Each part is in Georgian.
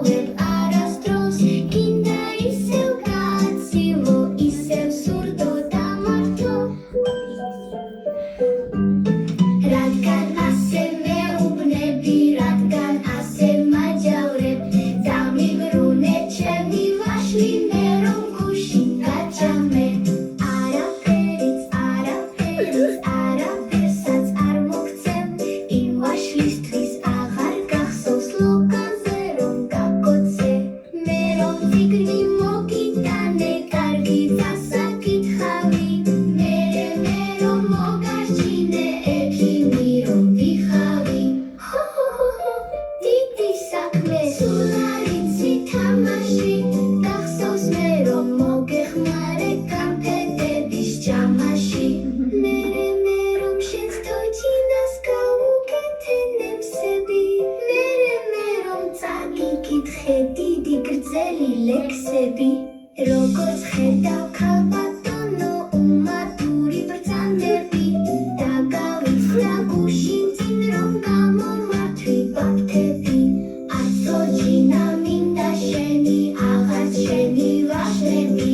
არასდროს გინდა ისევ გაცივო ისევ სურდო დამართო რადგან ასე მეუბნები რადგან ასე მაჯავრებ დამიბრუნე ჩემი ვაშლი მე რომ გუში გაჭამე არაფერსაც არ მოგცემ იმ ვაშლისთვის აღარ გახსოვს ლოკანზე რომ გაკოცე მე რომ ვიგნი მოგიტანე კარგი დასაკითხავი მე რომ მოგარჩინე ექიმი რომ ვიხავი დიდი საქმე სულ არ იცი თამაში გახსოვს მე რომ მოგეხმარე კამფეტების ჯამაში მე რომ შენს თოჯინას გავუკეთე ნემსები მე რომ წაგიკითხე დიდი გრძელი ლექსები როგორც ხედავ ქალბატონო უმატური ბრძანები დაგავიწყდა გუშინ წინ რომ გამომართვი ბაფთები არც თოჯინა მინდა შენი აღარც შენი ვაშლები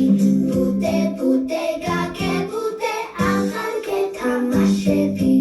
ბუდე გაგებუდე აღარ გეთამაშები